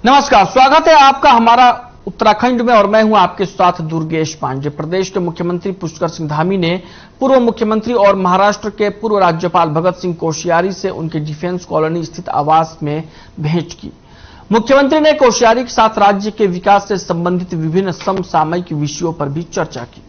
नमस्कार, स्वागत है आपका हमारा उत्तराखंड में और मैं हूं आपके साथ दुर्गेश पांडे। प्रदेश के मुख्यमंत्री पुष्कर सिंह धामी ने पूर्व मुख्यमंत्री और महाराष्ट्र के पूर्व राज्यपाल भगत सिंह कोश्यारी से उनके डिफेंस कॉलोनी स्थित आवास में भेंट की। मुख्यमंत्री ने कोश्यारी के साथ राज्य के विकास से संबंधित विभिन्न समसामयिक विषयों पर भी चर्चा की।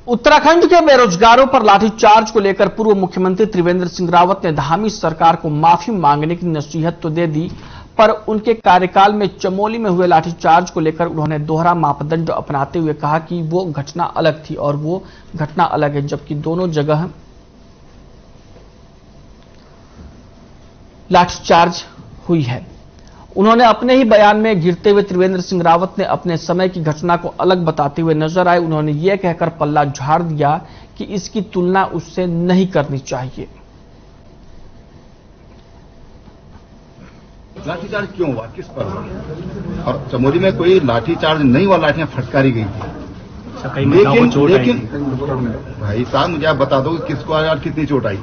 उत्तराखंड के बेरोजगारों पर लाठीचार्ज को लेकर पूर्व मुख्यमंत्री त्रिवेंद्र सिंह रावत ने धामी सरकार को माफी मांगने की नसीहत तो दे दी, पर उनके कार्यकाल में चमोली में हुए लाठीचार्ज को लेकर उन्होंने दोहरा मापदंड अपनाते हुए कहा कि वो घटना अलग थी और वो घटना अलग है, जबकि दोनों जगह लाठीचार्ज हुई है। उन्होंने अपने ही बयान में गिरते हुए त्रिवेंद्र सिंह रावत ने अपने समय की घटना को अलग बताते हुए नजर आए। उन्होंने यह कहकर पल्ला झाड़ दिया कि इसकी तुलना उससे नहीं करनी चाहिए। लाठीचार्ज क्यों हुआ, किस पर हुआ? और चमोली में कोई लाठीचार्ज नहीं हुआ, लाठियां फटकारी गई थी। लेकिन भाई साहब मुझे आप बता दो किसको आज कितनी चोट आई,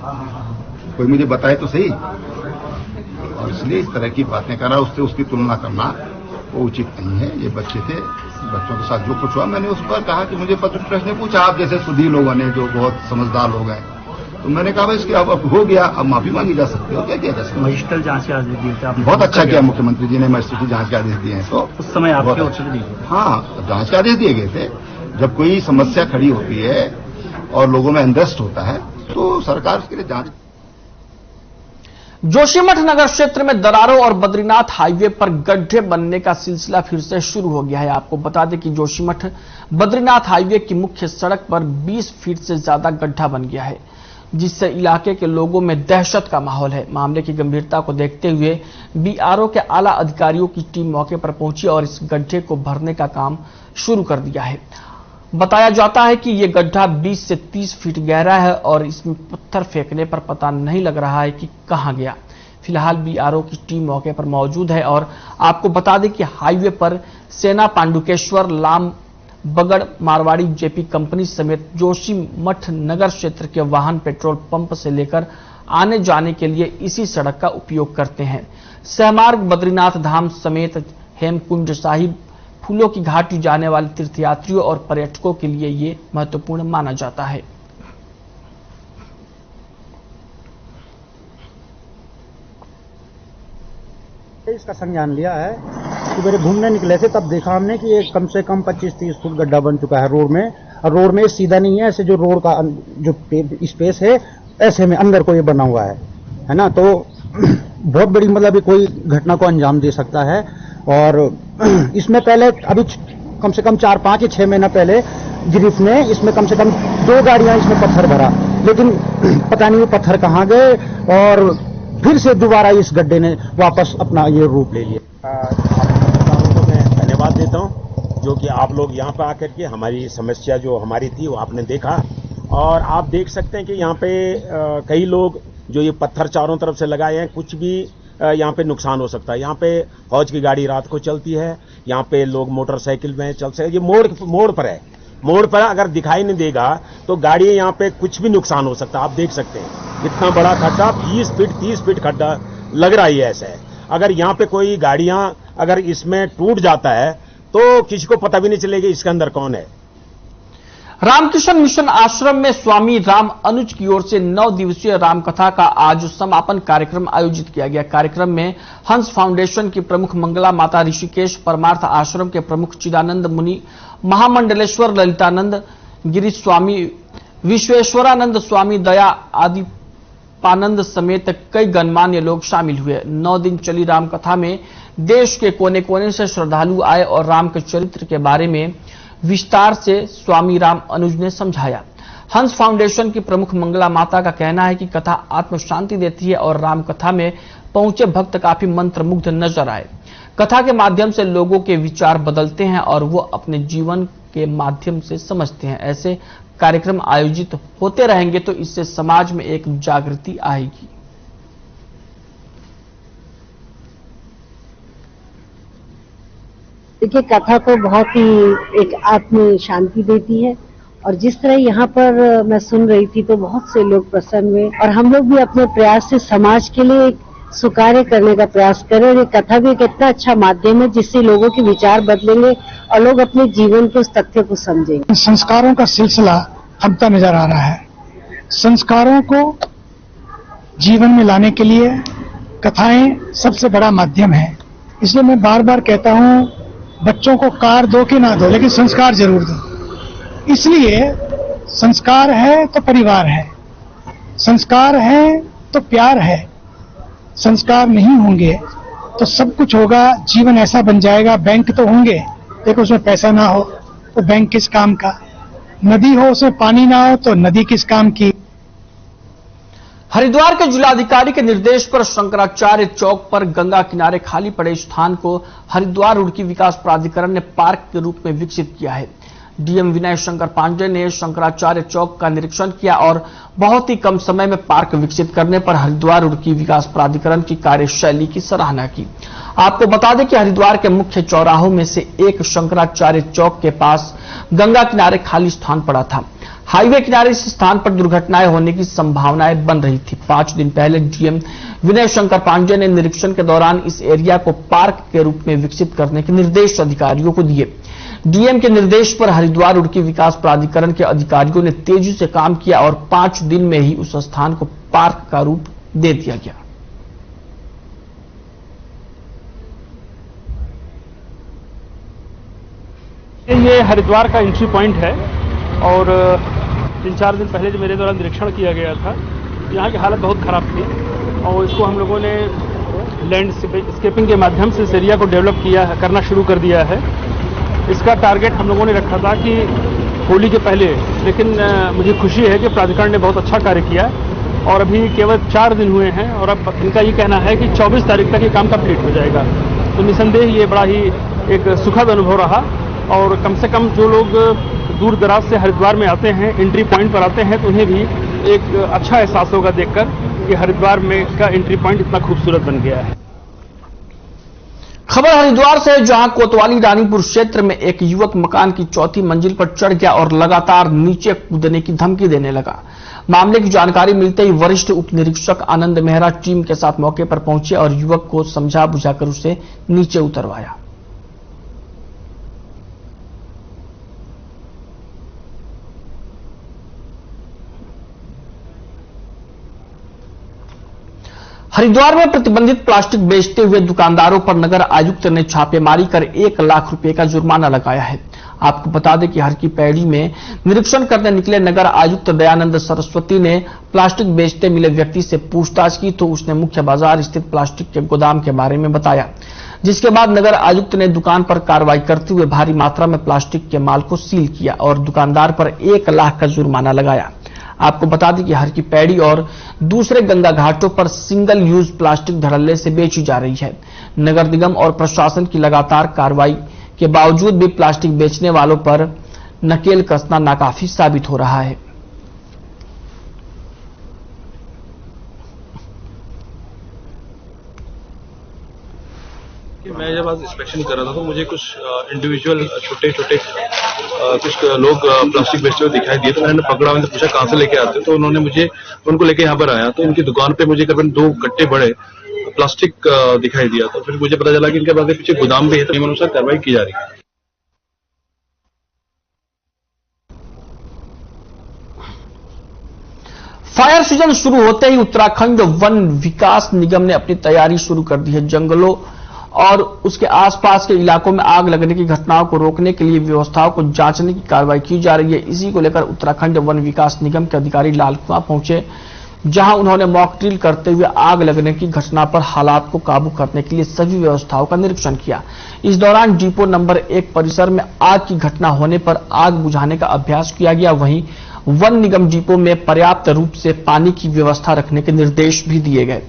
कोई मुझे बताए तो सही। और इसलिए इस तरह की बातें करना, उससे उसकी तुलना करना वो उचित नहीं है। ये बच्चे थे, बच्चों के साथ जो कुछ हुआ मैंने उस पर कहा कि मुझे प्रश्न पूछा आप जैसे सुधी लोगों ने जो बहुत समझदार लोग हैं, तो मैंने कहा भाई इसके अब हो गया, अब माफी मांगी जा सकती है, क्या किया जा सकता है। मजिस्ट्रेट जांच के आदेश दिए थे, बहुत अच्छा किया मुख्यमंत्री जी ने मजिस्ट्रेट जांच के आदेश दिए हैं। तो उस समय आपके ओर से दिए? हाँ, जांच के आदेश दिए गए थे। जब कोई समस्या खड़ी होती है और लोगों में अनरेस्ट होता है तो सरकार उसके लिए जांच। जोशीमठ नगर क्षेत्र में दरारों और बद्रीनाथ हाईवे पर गड्ढे बनने का सिलसिला फिर से शुरू हो गया है। आपको बता दें कि जोशीमठ बद्रीनाथ हाईवे की मुख्य सड़क पर 20 फीट से ज्यादा गड्ढा बन गया है, जिससे इलाके के लोगों में दहशत का माहौल है। मामले की गंभीरता को देखते हुए बीआरओ के आला अधिकारियों की टीम मौके पर पहुंची और इस गड्ढे को भरने का काम शुरू कर दिया है। बताया जाता है कि यह गड्ढा 20 से 30 फीट गहरा है और इसमें पत्थर फेंकने पर पता नहीं लग रहा है कि कहां गया। फिलहाल बीआरओ की टीम मौके पर मौजूद है और आपको बता दें कि हाईवे पर सेना, पांडुकेश्वर, लाम, बगड़, मारवाड़ी जेपी कंपनी समेत जोशीमठ नगर क्षेत्र के वाहन पेट्रोल पंप से लेकर आने जाने के लिए इसी सड़क का उपयोग करते हैं। सहमार्ग बद्रीनाथ धाम समेत हेमकुंड साहिब, फूलों की घाटी जाने वाले तीर्थयात्रियों और पर्यटकों के लिए ये महत्वपूर्ण माना जाता है। इसका संज्ञान लिया है कि मेरे घूमने निकले थे तब देखा हमने कि ये कम से कम 25-30 फुट गड्ढा बन चुका है रोड में। और रोड में सीधा नहीं है, ऐसे जो रोड का जो स्पेस है ऐसे में अंदर को ये बना हुआ है ना। तो बहुत बड़ी मतलब कोई घटना को अंजाम दे सकता है। और इसमें पहले अभी कम से कम 4-5 या 6 महीना पहले गिरिफ ने इसमें कम से कम 2 गाड़ियां इसमें पत्थर भरा, लेकिन पता नहीं वो पत्थर कहाँ गए और फिर से दोबारा इस गड्ढे ने वापस अपना ये रूप ले लिया। आपको मैं धन्यवाद देता हूं जो कि आप लोग यहाँ पर आकर के हमारी समस्या जो हमारी थी वो आपने देखा। और आप देख सकते हैं कि यहाँ पे कई लोग जो ये पत्थर चारों तरफ से लगाए हैं, कुछ भी यहाँ पे नुकसान हो सकता है। यहाँ पे फौज की गाड़ी रात को चलती है, यहाँ पे लोग मोटरसाइकिल में चल सकते। ये मोड़ पर है, मोड़ पर अगर दिखाई नहीं देगा तो गाड़ी यहाँ पे कुछ भी नुकसान हो सकता है। आप देख सकते हैं इतना बड़ा खड्डा, 20 फीट 30 फीट खड्डा लग रहा है ऐसा है। अगर यहाँ पे कोई गाड़ियां अगर इसमें टूट जाता है तो किसी को पता भी नहीं चलेगा इसके अंदर कौन है। रामकृष्ण मिशन आश्रम में स्वामी राम अनुज की ओर से 9 दिवसीय रामकथा का आज समापन कार्यक्रम आयोजित किया गया। कार्यक्रम में हंस फाउंडेशन की प्रमुख मंगला माता, ऋषिकेश परमार्थ आश्रम के प्रमुख चिदानंद मुनि, महामंडलेश्वर ललितानंद गिरीश स्वामी, विश्वेश्वरानंद स्वामी, दया आदि पानंद समेत कई गणमान्य लोग शामिल हुए। 9 दिन चली रामकथा में देश के कोने कोने से श्रद्धालु आए और राम के चरित्र के बारे में विस्तार से स्वामी राम अनुज ने समझाया। हंस फाउंडेशन की प्रमुख मंगला माता का कहना है कि कथा आत्म शांति देती है और राम कथा में पहुंचे भक्त काफी मंत्रमुग्ध नजर आए। कथा के माध्यम से लोगों के विचार बदलते हैं और वो अपने जीवन के माध्यम से समझते हैं। ऐसे कार्यक्रम आयोजित होते रहेंगे तो इससे समाज में एक जागृति आएगी। देखिए, कथा तो बहुत ही एक आत्म शांति देती है और जिस तरह यहाँ पर मैं सुन रही थी तो बहुत से लोग प्रसन्न हुए और हम लोग भी अपने प्रयास से समाज के लिए एक सुकार्य करने का प्रयास करें। और ये कथा भी एक इतना अच्छा माध्यम है जिससे लोगों के विचार बदलेंगे और लोग अपने जीवन के उस तथ्य को समझेंगे। संस्कारों का सिलसिला थमता नजर आ रहा है। संस्कारों को जीवन में लाने के लिए कथाएं सबसे बड़ा माध्यम है। इसलिए मैं बार बार कहता हूं, बच्चों को कार दो कि ना दो, लेकिन संस्कार जरूर दो। इसलिए संस्कार है तो परिवार है, संस्कार है तो प्यार है। संस्कार नहीं होंगे तो सब कुछ होगा, जीवन ऐसा बन जाएगा। बैंक तो होंगे लेकिन उसमें पैसा ना हो तो बैंक किस काम का, नदी हो उसमें पानी ना हो तो नदी किस काम की। हरिद्वार के जिलाधिकारी के निर्देश पर शंकराचार्य चौक पर गंगा किनारे खाली पड़े स्थान को हरिद्वार रुड़की विकास प्राधिकरण ने पार्क के रूप में विकसित किया है। डीएम विनय शंकर पांडेय ने शंकराचार्य चौक का निरीक्षण किया और बहुत ही कम समय में पार्क विकसित करने पर हरिद्वार रुड़की विकास प्राधिकरण की कार्यशैली की सराहना की। आपको बता दें कि हरिद्वार के मुख्य चौराहों में से एक शंकराचार्य चौक के पास गंगा किनारे खाली स्थान पड़ा था। हाईवे किनारे इस स्थान पर दुर्घटनाएं होने की संभावनाएं बन रही थी। 5 दिन पहले डीएम विनय शंकर पांडेय ने निरीक्षण के दौरान इस एरिया को पार्क के रूप में विकसित करने के निर्देश अधिकारियों को दिए। डीएम के निर्देश पर हरिद्वार रुड़की विकास प्राधिकरण के अधिकारियों ने तेजी से काम किया और 5 दिन में ही उस स्थान को पार्क का रूप दे दिया गया। ये हरिद्वार का एंट्री पॉइंट है और 3-4 दिन पहले जो मेरे द्वारा निरीक्षण किया गया था, यहाँ की हालत बहुत खराब थी और इसको हम लोगों ने लैंडस्केपिंग के माध्यम से इस एरिया को डेवलप करना शुरू कर दिया है। इसका टारगेट हम लोगों ने रखा था कि होली के पहले, लेकिन मुझे खुशी है कि प्राधिकरण ने बहुत अच्छा कार्य किया और अभी केवल 4 दिन हुए हैं और अब इनका ये कहना है कि 24 तारीख तक ये काम कंप्लीट हो जाएगा। तो निसंदेह ये बड़ा ही एक सुखद अनुभव रहा और कम से कम जो लोग दूर दराज से हरिद्वार में आते हैं, एंट्री पॉइंट पर आते हैं, तो उन्हें भी एक अच्छा एहसास होगा देखकर कि हरिद्वार में का एंट्री पॉइंट इतना खूबसूरत बन गया है। खबर हरिद्वार से, जहां कोतवाली रानीपुर क्षेत्र में एक युवक मकान की 4थी मंजिल पर चढ़ गया और लगातार नीचे कूदने की धमकी देने लगा। मामले की जानकारी मिलते ही वरिष्ठ उप निरीक्षक आनंद मेहरा टीम के साथ मौके पर पहुंचे और युवक को समझा बुझाकर उसे नीचे उतरवाया। हरिद्वार में प्रतिबंधित प्लास्टिक बेचते हुए दुकानदारों पर नगर आयुक्त ने छापेमारी कर 1 लाख रुपए का जुर्माना लगाया है। आपको बता दें कि हर की पैड़ी में निरीक्षण करने निकले नगर आयुक्त दयानंद सरस्वती ने प्लास्टिक बेचते मिले व्यक्ति से पूछताछ की तो उसने मुख्य बाजार स्थित प्लास्टिक के गोदाम के बारे में बताया, जिसके बाद नगर आयुक्त ने दुकान पर कार्रवाई करते हुए भारी मात्रा में प्लास्टिक के माल को सील किया और दुकानदार पर 1 लाख का जुर्माना लगाया। आपको बता दें कि हर की पैड़ी और दूसरे गंगा घाटों पर सिंगल यूज प्लास्टिक धड़ल्ले से बेची जा रही है। नगर निगम और प्रशासन की लगातार कार्रवाई के बावजूद भी प्लास्टिक बेचने वालों पर नकेल कसना नाकाफी साबित हो रहा है। मैं जब आज इंस्पेक्शन कर रहा था तो मुझे कुछ इंडिविजुअल छोटे छोटे कुछ लोग प्लास्टिक बेचते हुए दिखाई दिए, तो मैंने पकड़ा, उनसे पूछा कहाँ से लेके आते, तो उन्होंने मुझे उनको लेके यहाँ पर आया तो इनकी दुकान पे मुझे करीबन 2 कट्टे बड़े प्लास्टिक दिखाई दिया। तो फिर मुझे पता चला कि इनके पास पीछे गोदाम भी है, तो अनुसार कार्रवाई की जा रही है। फायर सीजन शुरू होते ही उत्तराखंड वन विकास निगम ने अपनी तैयारी शुरू कर दी है। जंगलों और उसके आसपास के इलाकों में आग लगने की घटनाओं को रोकने के लिए व्यवस्थाओं को जांचने की कार्रवाई की जा रही है। इसी को लेकर उत्तराखंड वन विकास निगम के अधिकारी लालकुआं पहुंचे, जहां उन्होंने मॉक ड्रिल करते हुए आग लगने की घटना पर हालात को काबू करने के लिए सभी व्यवस्थाओं का निरीक्षण किया। इस दौरान डिपो नंबर 1 परिसर में आग की घटना होने पर आग बुझाने का अभ्यास किया गया। वहीं वन निगम डिपो में पर्याप्त रूप से पानी की व्यवस्था रखने के निर्देश भी दिए गए,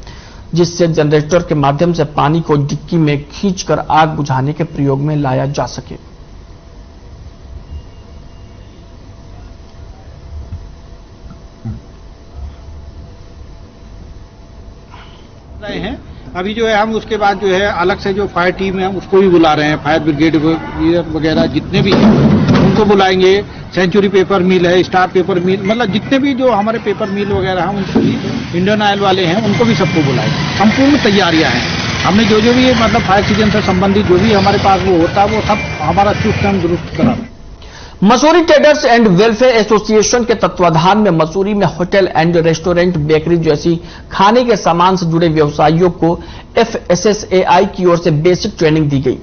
जिससे जनरेटर के माध्यम से पानी को डिक्की में खींचकर आग बुझाने के प्रयोग में लाया जा सके। अभी जो है हम उसके बाद जो है अलग से जो फायर टीम है उसको भी बुला रहे हैं, फायर ब्रिगेड वगैरह जितने भी हैं उनको बुलाएंगे। सेंचुरी पेपर मिल है, स्टार पेपर मिल, मतलब जितने भी जो हमारे पेपर मिल वगैरह हैं उनको भी, इंडियन ऑयल वाले हैं उनको भी सबको बुलाएंगे। संपूर्ण तैयारियां हैं हमने, जो भी मतलब फायर सीजन से संबंधित जो भी हमारे पास वो होता है वो सब हमारा सिस्टम दुरुस्त करा। Mussoorie traders and welfare association के तत्वाधान में मसूरी में होटल एंड रेस्टोरेंट, बेकरी जैसी खाने के सामान से जुड़े व्यवसायियों को FSSAI की ओर से बेसिक ट्रेनिंग दी गई,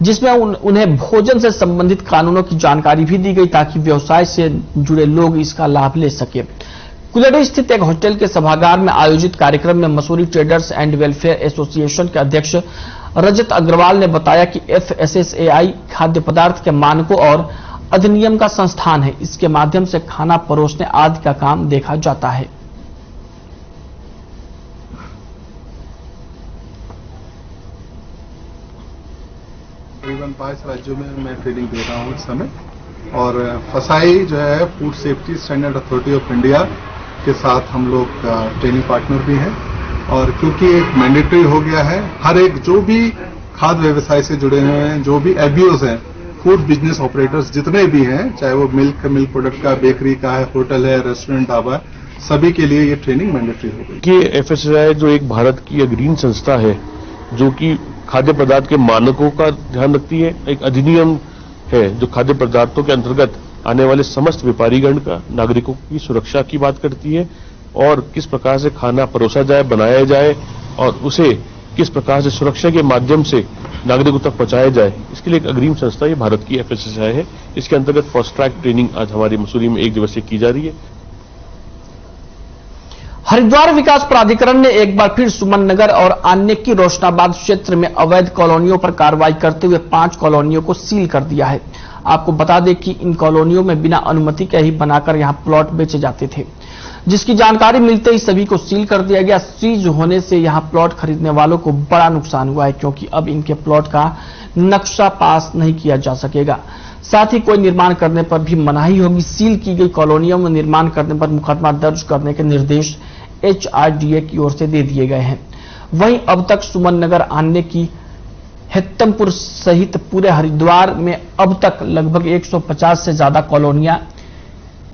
जिसमें उन्हें भोजन से संबंधित कानूनों की जानकारी भी दी गई ताकि व्यवसाय से जुड़े लोग इसका लाभ ले सके। कुलेडी स्थित एक होटल के सभागार में आयोजित कार्यक्रम में Mussoorie traders and welfare association के अध्यक्ष रजत अग्रवाल ने बताया कि FSSAI खाद्य पदार्थ के मानकों और अधिनियम का संस्थान है। इसके माध्यम से खाना परोसने आदि का काम देखा जाता है। करीबन 5 राज्यों में मैं ट्रेनिंग दे रहा हूं इस समय, और FSSAI जो है food safety standard authority of India के साथ हम लोग ट्रेनिंग पार्टनर भी हैं। और क्योंकि एक मैंडेटरी हो गया है, हर एक जो भी खाद्य व्यवसाय से जुड़े हुए हैं, जो भी एबीओज हैं, फूड बिजनेस ऑपरेटर्स जितने भी हैं, चाहे वो मिल्क प्रोडक्ट का, बेकरी का है, होटल है, रेस्टोरेंट, ढाबा, सभी के लिए ये ट्रेनिंग मैंडेटरी हो गई। कि FSSAI जो एक भारत की अग्रणी संस्था है जो कि खाद्य पदार्थ के मानकों का ध्यान रखती है, एक अधिनियम है जो खाद्य पदार्थों के अंतर्गत आने वाले समस्त व्यापारीगण का, नागरिकों की सुरक्षा की बात करती है और किस प्रकार से खाना परोसा जाए, बनाया जाए और उसे किस प्रकार से सुरक्षा के माध्यम से नागरिकों तक पहुंचाया जाए, इसके लिए एक अग्रिम संस्था ये भारत की FSSAI है। इसके अंतर्गत फास्ट ट्रैक ट्रेनिंग आज हमारी मसूरी में 1 दिवसीय की जा रही है। हरिद्वार विकास प्राधिकरण ने एक बार फिर सुमन नगर और अन्य की रोशनाबाद क्षेत्र में अवैध कॉलोनियों पर कार्रवाई करते हुए 5 कॉलोनियों को सील कर दिया है। आपको बता दें कि इन कॉलोनियों में बिना अनुमति के ही बनाकर यहां प्लॉट बेचे जाते थे, जिसकी जानकारी मिलते ही सभी को सील कर दिया गया। सीज होने से यहां प्लॉट खरीदने वालों को बड़ा नुकसान हुआ है, क्योंकि अब इनके प्लॉट का नक्शा पास नहीं किया जा सकेगा। साथ ही कोई निर्माण करने पर भी मनाही होगी। सील की गई कॉलोनियों में निर्माण करने पर मुकदमा दर्ज करने के निर्देश HRDA की ओर से दे दिए गए हैं। वहीं अब तक सुमन नगर, आने की, हेत्तमपुर सहित पूरे हरिद्वार में अब तक लगभग 150 से ज्यादा कॉलोनियां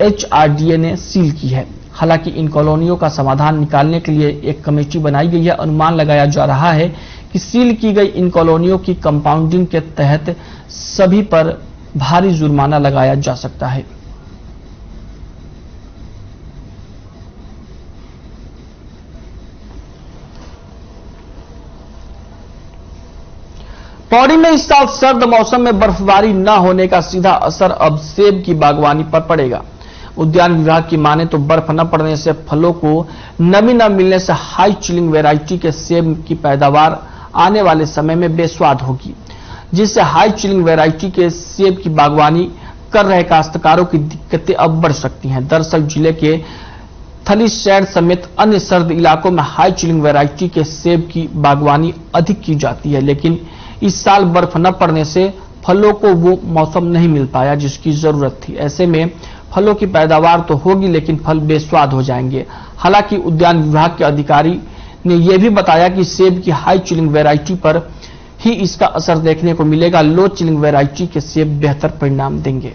HRDA ने सील की है। हालांकि इन कॉलोनियों का समाधान निकालने के लिए एक कमेटी बनाई गई है। अनुमान लगाया जा रहा है कि सील की गई इन कॉलोनियों की कंपाउंडिंग के तहत सभी पर भारी जुर्माना लगाया जा सकता है। पौड़ी में इस साल सर्द मौसम में बर्फबारी न होने का सीधा असर अब सेब की बागवानी पर पड़ेगा। उद्यान विभाग की माने तो बर्फ न पड़ने से फलों को नमी न मिलने से हाई चिलिंग वैरायटी के सेब की पैदावार आने वाले समय में बेस्वाद होगी, जिससे हाई चिलिंग वैरायटी के सेब की बागवानी कर रहे काश्तकारों की दिक्कतें अब बढ़ सकती हैं। दरअसल जिले के थलीसैंण समेत अन्य सर्द इलाकों में हाई चिलिंग वैरायटी के सेब की बागवानी अधिक की जाती है, लेकिन इस साल बर्फ न पड़ने से फलों को वो मौसम नहीं मिल पाया जिसकी जरूरत थी। ऐसे में फलों की पैदावार तो होगी लेकिन फल बेस्वाद हो जाएंगे। हालांकि उद्यान विभाग के अधिकारी ने यह भी बताया कि सेब की हाई चिलिंग वैरायटी पर ही इसका असर देखने को मिलेगा। लो चिलिंग वैरायटी के सेब बेहतर परिणाम देंगे।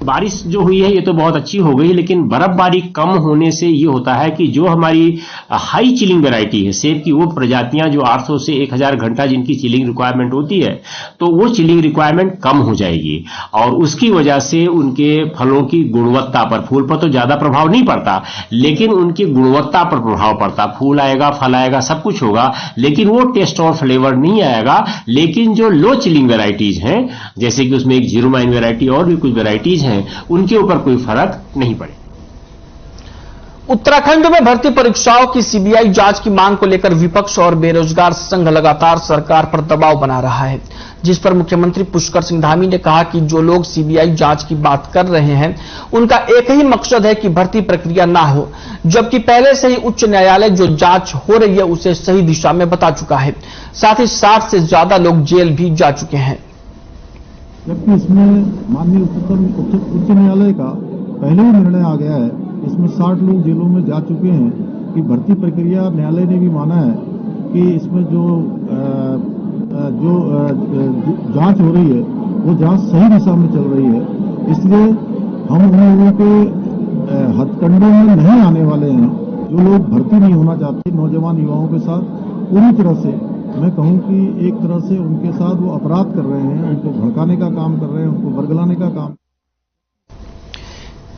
बारिश जो हुई है ये तो बहुत अच्छी हो गई, लेकिन बर्फबारी कम होने से ये होता है कि जो हमारी हाई चिलिंग वैरायटी है सेब की, वो प्रजातियां जो 800 से 1000 घंटा जिनकी चिलिंग रिक्वायरमेंट होती है, तो वो चिलिंग रिक्वायरमेंट कम हो जाएगी और उसकी वजह से उनके फलों की गुणवत्ता पर, फूल पर तो ज्यादा प्रभाव नहीं पड़ता लेकिन उनकी गुणवत्ता पर प्रभाव पड़ता। फूल आएगा, फल आएगा, सब कुछ होगा, लेकिन वो टेस्ट और फ्लेवर नहीं आएगा। लेकिन जो लो चिलिंग वैरायटीज हैं, जैसे कि उसमें एक जीरो माइन वैरायटी और भी कुछ वैरायटीज हैं, उनके ऊपर कोई फर्क नहीं पड़े। उत्तराखंड में भर्ती परीक्षाओं की सीबीआई जांच की मांग को लेकर विपक्ष और बेरोजगार संघ लगातार सरकार पर दबाव बना रहा है, जिस पर मुख्यमंत्री पुष्कर सिंह धामी ने कहा कि जो लोग सीबीआई जांच की बात कर रहे हैं उनका एक ही मकसद है कि भर्ती प्रक्रिया ना हो, जबकि पहले से ही उच्च न्यायालय जो जांच हो रही है उसे सही दिशा में बता चुका है। साथ ही 60 से ज्यादा लोग जेल भी जा चुके हैं। जबकि इसमें माननीय उच्च न्यायालय का पहले ही निर्णय आ गया है, इसमें 60 लोग जेलों में जा चुके हैं कि भर्ती प्रक्रिया, न्यायालय ने भी माना है कि इसमें जो जांच हो रही है वो जांच सही दिशा में चल रही है। इसलिए हम उन लोगों के हथकंडों में नहीं आने वाले हैं जो लोग भर्ती नहीं होना चाहते। नौजवान युवाओं के साथ पूरी तरह से मैं कहूं कि एक तरह से उनके साथ वो अपराध कर रहे हैं, उनको भड़काने का काम कर रहे हैं, उनको बरगलाने का काम।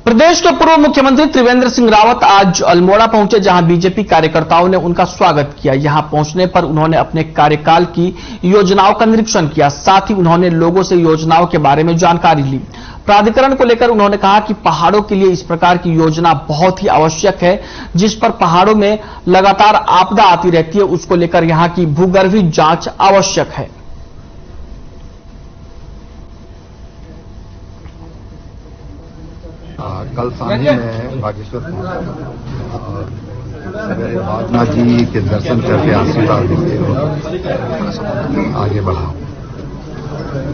प्रदेश के पूर्व मुख्यमंत्री त्रिवेंद्र सिंह रावत आज अल्मोड़ा पहुंचे, जहां बीजेपी कार्यकर्ताओं ने उनका स्वागत किया। यहां पहुंचने पर उन्होंने अपने कार्यकाल की योजनाओं का निरीक्षण किया। साथ ही उन्होंने लोगों से योजनाओं के बारे में जानकारी ली। प्राधिकरण को लेकर उन्होंने कहा कि पहाड़ों के लिए इस प्रकार की योजना बहुत ही आवश्यक है, जिस पर पहाड़ों में लगातार आपदा आती रहती है, उसको लेकर यहां की भूगर्भीय जांच आवश्यक है। कल सांझे में बागेश्वर पहुंचा और सवेरे महात्मा जी के दर्शन करके आशीर्वाद देते हुए आगे बढ़ा।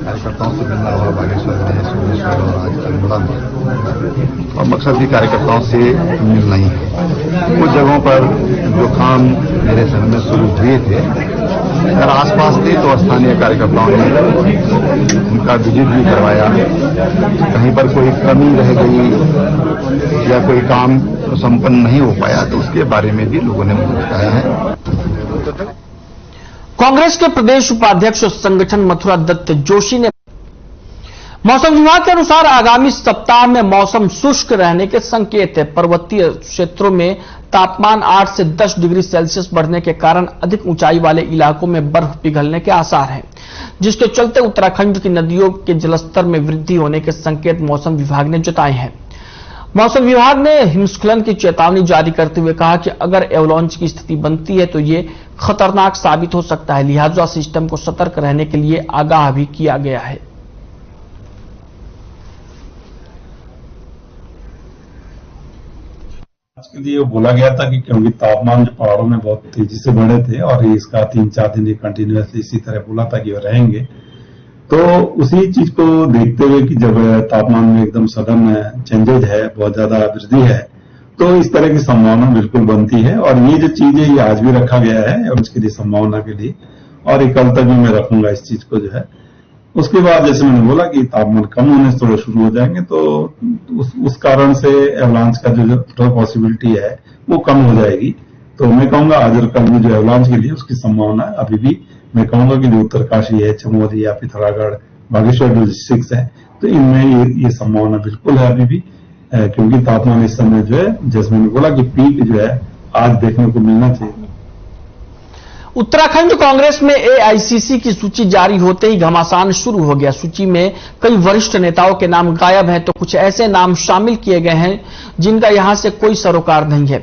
कार्यकर्ताओं से मिलना हुआ बागेश्वर में, सोमेश्वर और आज अल्मोड़ा में, और मकसद भी कार्यकर्ताओं से मिलना ही है। कुछ जगहों पर जो काम मेरे समय में शुरू हुए थे, अगर आसपास थे तो स्थानीय कार्यकर्ताओं ने उनका विजिट भी करवाया। कहीं पर कोई कमी रह गई या कोई काम संपन्न नहीं हो पाया तो उसके बारे में भी लोगों ने मुझे बताया है। कांग्रेस के प्रदेश उपाध्यक्ष संगठन मथुरा दत्त जोशी ने मौसम विभाग के अनुसार आगामी सप्ताह में मौसम शुष्क रहने के संकेत है। पर्वतीय क्षेत्रों में तापमान 8 से 10 डिग्री सेल्सियस बढ़ने के कारण अधिक ऊंचाई वाले इलाकों में बर्फ पिघलने के आसार हैं, जिसके चलते उत्तराखंड की नदियों के जलस्तर में वृद्धि होने के संकेत मौसम विभाग ने जताए हैं। मौसम विभाग ने हिमस्खलन की चेतावनी जारी करते हुए कहा कि अगर एवलांच की स्थिति बनती है तो ये खतरनाक साबित हो सकता है, लिहाजा सिस्टम को सतर्क रहने के लिए आगाह भी किया गया है। आज के लिए बोला गया था कि क्योंकि तापमान जो पहाड़ों में बहुत तेजी से बढ़े थे और इसका 3-4 दिन कंटिन्यूअसली इसी तरह बोला था कि वो रहेंगे, तो उसी चीज को देखते हुए कि जब तापमान में एकदम सडन चेंजेज है, बहुत ज्यादा वृद्धि है, तो इस तरह की संभावना बिल्कुल बनती है। और ये जो चीज है ये आज भी रखा गया है और इसके लिए संभावना के लिए, और ये कल तक भी मैं रखूंगा इस चीज को जो है। उसके बाद जैसे मैंने बोला कि तापमान कम होने से थोड़े शुरू हो जाएंगे, तो उस कारण से एवलांच का जो पॉसिबिलिटी है वो कम हो जाएगी। तो मैं कहूंगा आज और कल में जो एवलांच के लिए उसकी संभावना अभी भी, मैं कहूंगा कि जो उत्तरकाशी है, चमोली या पिथौरागढ़, बागेश्वर जो डिस्ट्रिक्ट है, तो इनमें ये संभावना बिल्कुल है अभी भी, क्योंकि तापमान इस समय जो है, जैसे मैंने बोला कि पीक जो है आज देखने को मिलना चाहिए। उत्तराखंड कांग्रेस में एआईसीसी की सूची जारी होते ही घमासान शुरू हो गया। सूची में कई वरिष्ठ नेताओं के नाम गायब हैं, तो कुछ ऐसे नाम शामिल किए गए हैं जिनका यहां से कोई सरोकार नहीं है।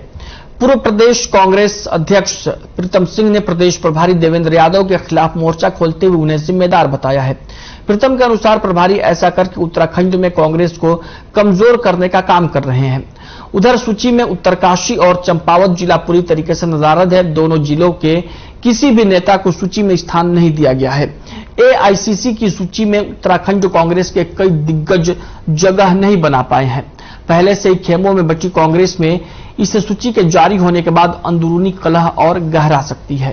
पूर्व प्रदेश कांग्रेस अध्यक्ष प्रीतम सिंह ने प्रदेश प्रभारी देवेंद्र यादव के खिलाफ मोर्चा खोलते हुए उन्हें जिम्मेदार बताया है। प्रीतम के अनुसार प्रभारी ऐसा करके उत्तराखंड में कांग्रेस को कमजोर करने का काम कर रहे हैं। उधर सूची में उत्तरकाशी और चंपावत जिला पूरी तरीके से नदारद है। दोनों जिलों के किसी भी नेता को सूची में स्थान नहीं दिया गया है। एआईसीसी की सूची में उत्तराखंड कांग्रेस के कई दिग्गज जगह नहीं बना पाए हैं। पहले से ही खेमों में बची कांग्रेस में इस सूची के जारी होने के बाद अंदरूनी कलह और गहरा सकती है।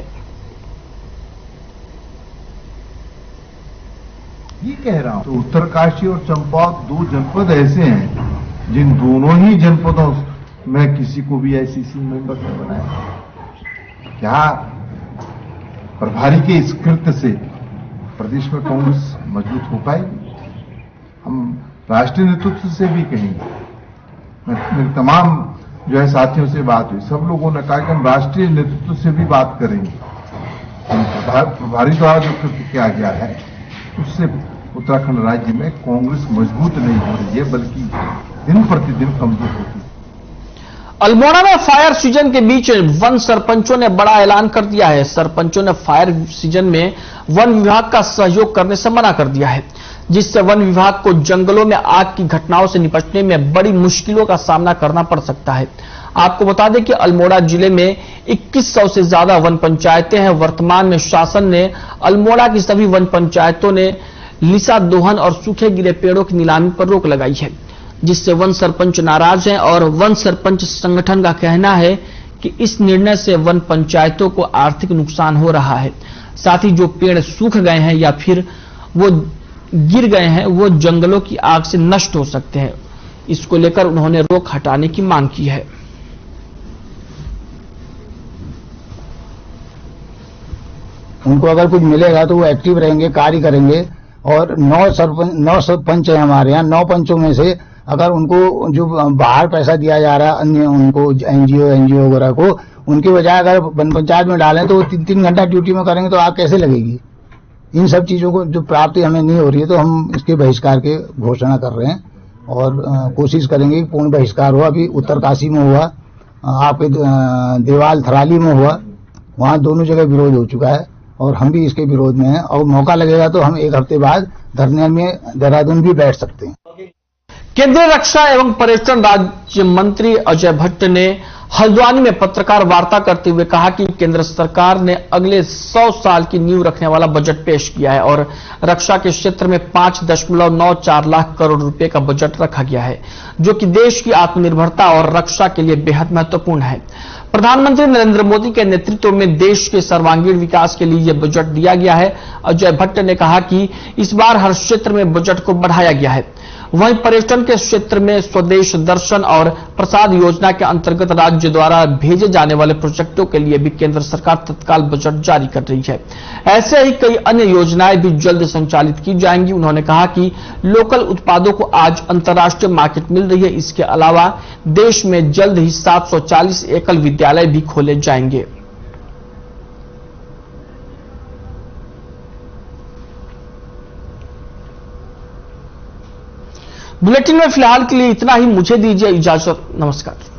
ये कह रहा हूं, तो उत्तरकाशी और चंपावत 2 जनपद ऐसे हैं जिन दोनों ही जनपदों में किसी को भी आईसीसी मेंबर नहीं बनाया। क्या प्रभारी के इस कृत्य से प्रदेश में कांग्रेस मजबूत हो पाएगी? हम राष्ट्रीय नेतृत्व से भी कहेंगे, मेरे तमाम जो है साथियों से बात हुई, सब लोगों ने कहा कि हम राष्ट्रीय नेतृत्व से भी बात करेंगे। प्रभारी द्वारा जो कृत्य किया गया है उससे उत्तराखंड राज्य में कांग्रेस मजबूत नहीं हो रही है, बल्कि दिन प्रतिदिन कमजोर होती है। अल्मोड़ा में फायर सीजन के बीच वन सरपंचों ने बड़ा ऐलान कर दिया है। सरपंचों ने फायर सीजन में वन विभाग का सहयोग करने से मना कर दिया है, जिससे वन विभाग को जंगलों में आग की घटनाओं से निपटने में बड़ी मुश्किलों का सामना करना पड़ सकता है। आपको बता दें कि अल्मोड़ा जिले में 2100 से ज्यादा वन पंचायतें हैं। वर्तमान में शासन ने अल्मोड़ा की सभी वन पंचायतों ने लिसा दोहन और सूखे गिरे पेड़ों की नीलामी पर रोक लगाई है। जिससे वन सरपंच नाराज हैं और वन सरपंच संगठन का कहना है कि इस निर्णय से वन पंचायतों को आर्थिक नुकसान हो रहा है। साथ ही जो पेड़ सूख गए हैं या फिर वो गिर गए हैं वो जंगलों की आग से नष्ट हो सकते हैं। इसको लेकर उन्होंने रोक हटाने की मांग की है। उनको अगर कुछ मिलेगा तो वो एक्टिव रहेंगे, कार्य करेंगे। और 9 सरपंच है हमारे यहाँ। 9 पंचों में से अगर उनको जो बाहर पैसा दिया जा रहा है अन्य उनको एनजीओ वगैरह को, उनके बजाय अगर वन पंचायत में डालें तो वो 3-3 घंटा ड्यूटी में करेंगे तो आग कैसे लगेगी। इन सब चीजों को जो प्राप्ति हमें नहीं हो रही है तो हम इसके बहिष्कार के घोषणा कर रहे हैं और कोशिश करेंगे कि पूर्ण बहिष्कार हो। अभी उत्तरकाशी में हुआ, आपके देवाल थराली में हुआ, वहां दोनों जगह विरोध हो चुका है और हम भी इसके विरोध में हैं। और मौका लगेगा तो हम 1 हफ्ते बाद धरने में देहरादून भी बैठ सकते हैं। केंद्रीय रक्षा एवं पर्यटन राज्य मंत्री अजय भट्ट ने हल्द्वानी में पत्रकार वार्ता करते हुए कहा कि केंद्र सरकार ने अगले 100 साल की नींव रखने वाला बजट पेश किया है और रक्षा के क्षेत्र में 5.94 लाख करोड़ रुपए का बजट रखा गया है, जो कि देश की आत्मनिर्भरता और रक्षा के लिए बेहद महत्वपूर्ण है। प्रधानमंत्री नरेंद्र मोदी के नेतृत्व में देश के सर्वांगीण विकास के लिए यह बजट दिया गया है। अजय भट्ट ने कहा कि इस बार हर क्षेत्र में बजट को बढ़ाया गया है। वहीं पर्यटन के क्षेत्र में स्वदेश दर्शन और प्रसाद योजना के अंतर्गत राज्य द्वारा भेजे जाने वाले प्रोजेक्टों के लिए भी केंद्र सरकार तत्काल बजट जारी कर रही है। ऐसे ही कई अन्य योजनाएं भी जल्द संचालित की जाएंगी। उन्होंने कहा कि लोकल उत्पादों को आज अंतर्राष्ट्रीय मार्केट मिल रही है। इसके अलावा देश में जल्द ही 740 एकल विद्यालय भी खोले जाएंगे। बुलेटिन में फिलहाल के लिए इतना ही। मुझे दीजिए इजाजत। नमस्कार।